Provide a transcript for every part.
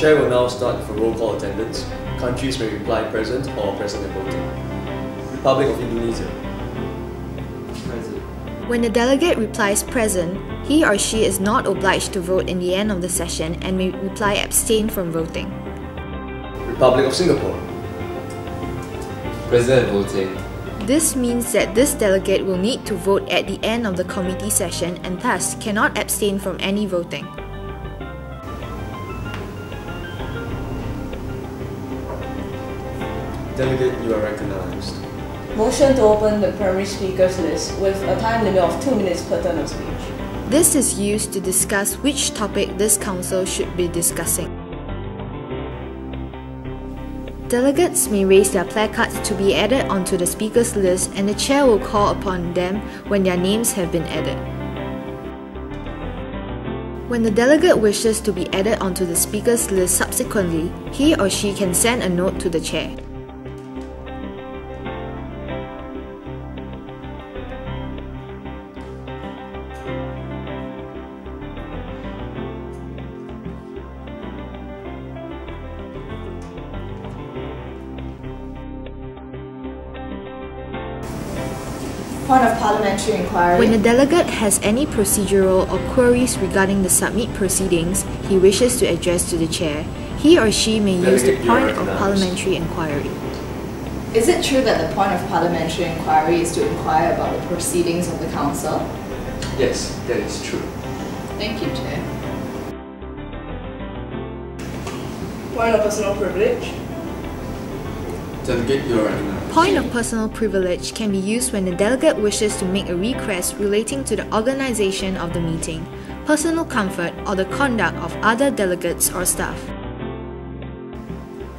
chair will now start with a roll call attendance. Countries may reply present or present and voting. Republic of Indonesia. Present. When the delegate replies present, he or she is not obliged to vote in the end of the session and may reply abstain from voting. Republic of Singapore. Present voting. This means that this delegate will need to vote at the end of the committee session and thus cannot abstain from any voting. Delegate, you are recognized. Motion to open the primary speakers list with a time limit of 2 minutes per turn of speech. This is used to discuss which topic this council should be discussing. Delegates may raise their placards to be added onto the speakers list, and the chair will call upon them when their names have been added. When the delegate wishes to be added onto the speakers list subsequently, he or she can send a note to the chair. Point of parliamentary inquiry. When the delegate has any procedural or queries regarding the submit proceedings he wishes to address to the chair, he or she may use the point of parliamentary inquiry. Is it true that the point of parliamentary inquiry is to inquire about the proceedings of the council? Yes, that is true. Thank you, Chair. Point of personal privilege. Delegate, you are recognized. Point of personal privilege can be used when the delegate wishes to make a request relating to the organisation of the meeting, personal comfort, or the conduct of other delegates or staff.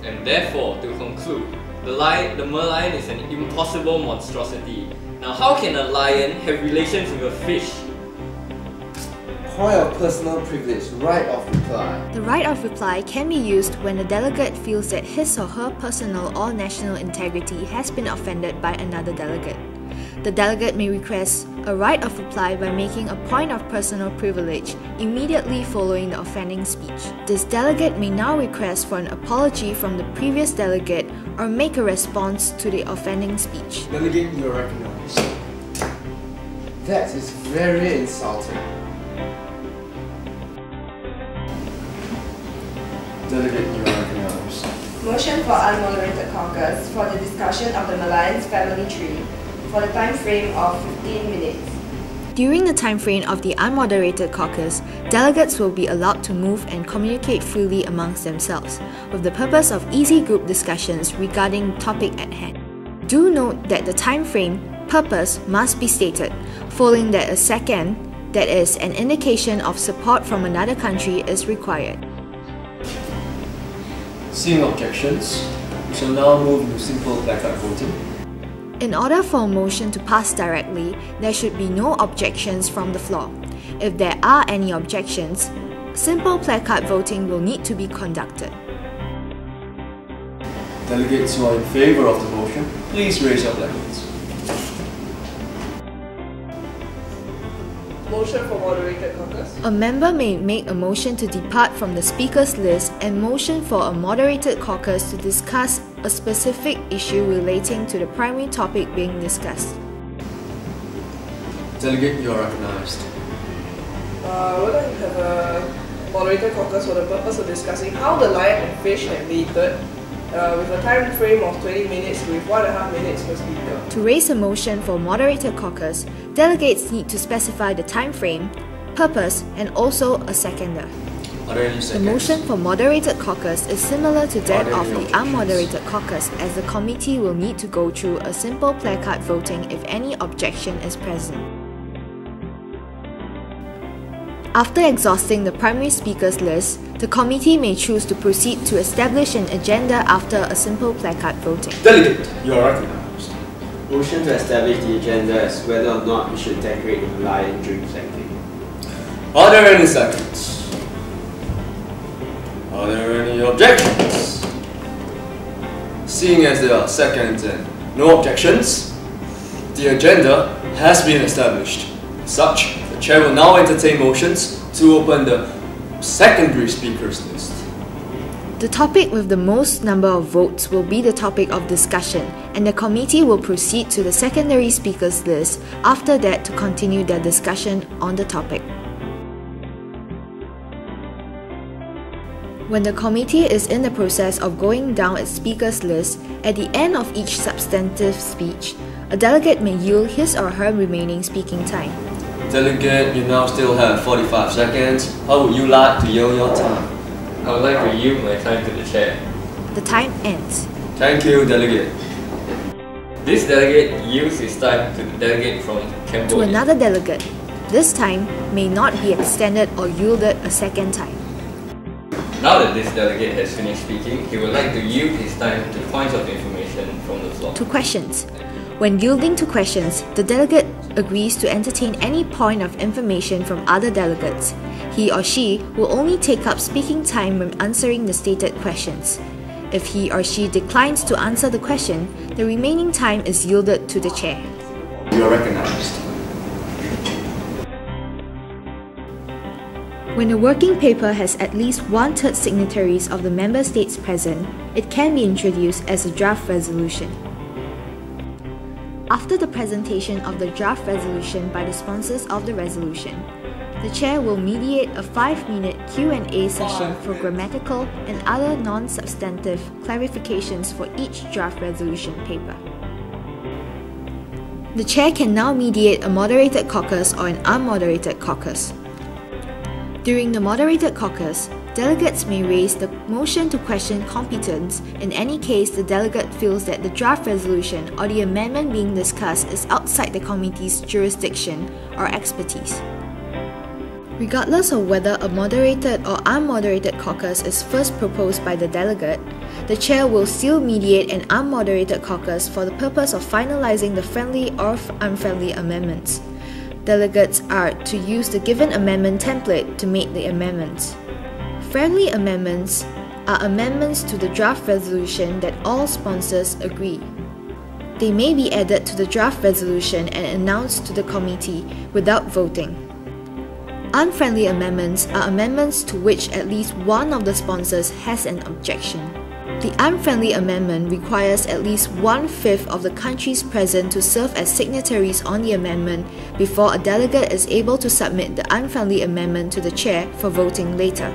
And therefore, to conclude, the merlion is an impossible monstrosity. Now, how can a lion have relations with a fish? Point of personal privilege, right of reply. The right of reply can be used when the delegate feels that his or her personal or national integrity has been offended by another delegate. The delegate may request a right of reply by making a point of personal privilege immediately following the offending speech. This delegate may now request for an apology from the previous delegate or make a response to the offending speech. Delegate, you are recognized. That is very insulting. Delegate, you are recognized. Motion for unmoderated caucus for the discussion of the Merlion's family tree for the time frame of 15 minutes. During the time frame of the unmoderated caucus, delegates will be allowed to move and communicate freely amongst themselves, with the purpose of easy group discussions regarding the topic at hand. Do note that the time frame, purpose, must be stated, following that a second, that is, an indication of support from another country, is required. Seeing objections, we shall now move to simple placard voting. In order for a motion to pass directly, there should be no objections from the floor. If there are any objections, simple placard voting will need to be conducted. Delegates who are in favour of the motion, please raise your placards. Motion for moderated caucus. A member may make a motion to depart from the speakers list and motion for a moderated caucus to discuss a specific issue relating to the primary topic being discussed. Delegate, you are recognized. We'd like to have a moderated caucus for the purpose of discussing how the lion and fish have mated with a time frame of 20 minutes with 1.5 minutes per speaker. To raise a motion for moderated caucus, delegates need to specify the time frame, purpose, and also a seconder. Are there any The seconds? motion for moderated caucus is similar to that Are there of any the objections? unmoderated caucus, as the committee will need to go through a simple placard voting if any objection is present. After exhausting the primary speakers list, the committee may choose to proceed to establish an agenda after a simple placard voting. Delegate, you are recognized. Motion to establish the agenda as whether or not we should decorate the lion during flagging. Are there any seconds? Are there any objections? Seeing as there are seconds and no objections, the agenda has been established. As such, the chair will now entertain motions to open the secondary speakers list. The topic with the most number of votes will be the topic of discussion, and the committee will proceed to the secondary speakers list after that to continue their discussion on the topic. When the committee is in the process of going down its speakers list, at the end of each substantive speech, a delegate may yield his or her remaining speaking time. Delegate, you now still have 45 seconds. How would you like to yield your time? I would like to yield my time to the chair. The time ends. Thank you, Delegate. This delegate yields his time to the delegate from Cambodia. To another delegate. This time may not be extended or yielded a second time. Now that this delegate has finished speaking, he would like to yield his time to points of information from the floor. To questions. When yielding to questions, the delegate agrees to entertain any point of information from other delegates. He or she will only take up speaking time when answering the stated questions. If he or she declines to answer the question, the remaining time is yielded to the chair. You are recognized. When a working paper has at least 1/3 signatories of the member states present, it can be introduced as a draft resolution. After the presentation of the draft resolution by the sponsors of the resolution, the chair will mediate a 5-minute Q&A session for grammatical and other non-substantive clarifications for each draft resolution paper. The chair can now mediate a moderated caucus or an unmoderated caucus. During the moderated caucus, delegates may raise the motion to question competence in any case the delegate feels that the draft resolution or the amendment being discussed is outside the committee's jurisdiction or expertise. Regardless of whether a moderated or unmoderated caucus is first proposed by the delegate, the chair will still mediate an unmoderated caucus for the purpose of finalizing the friendly or unfriendly amendments. Delegates are to use the given amendment template to make the amendments. Friendly amendments are amendments to the draft resolution that all sponsors agree. They may be added to the draft resolution and announced to the committee without voting. Unfriendly amendments are amendments to which at least one of the sponsors has an objection. The unfriendly amendment requires at least 1/5 of the countries present to serve as signatories on the amendment before a delegate is able to submit the unfriendly amendment to the chair for voting later.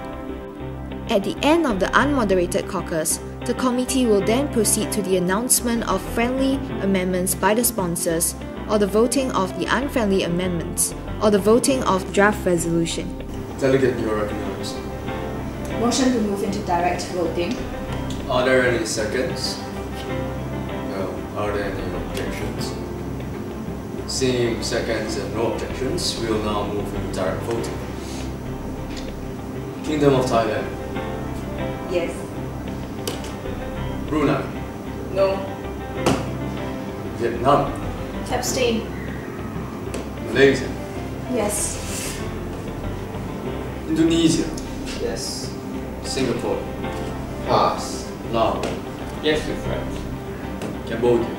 At the end of the unmoderated caucus, the committee will then proceed to the announcement of friendly amendments by the sponsors, or the voting of the unfriendly amendments, or the voting of draft resolution. Delegate, you are recognized. Motion to move into direct voting. Are there any seconds? No. Are there any objections? Seeing seconds and no objections, we will now move into direct voting. Kingdom of Thailand. Yes. Brunei. No. Vietnam. Abstain. Malaysia. Yes. Indonesia. Yes. Singapore. Pass. Laos. Yes, with friends. Cambodia.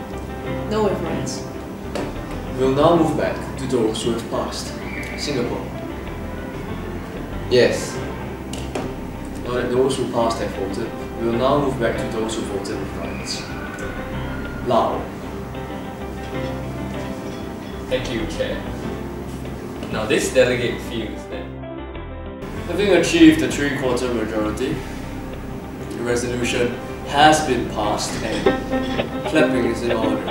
No reference. We will now move back to those who have passed. Singapore. Yes. Now that those who passed have voted, we will now move back to those who voted with rights. Laos. Thank you, Chair. Now this delegate feels that Having achieved a 3/4 majority, the resolution has been passed and clapping is in order.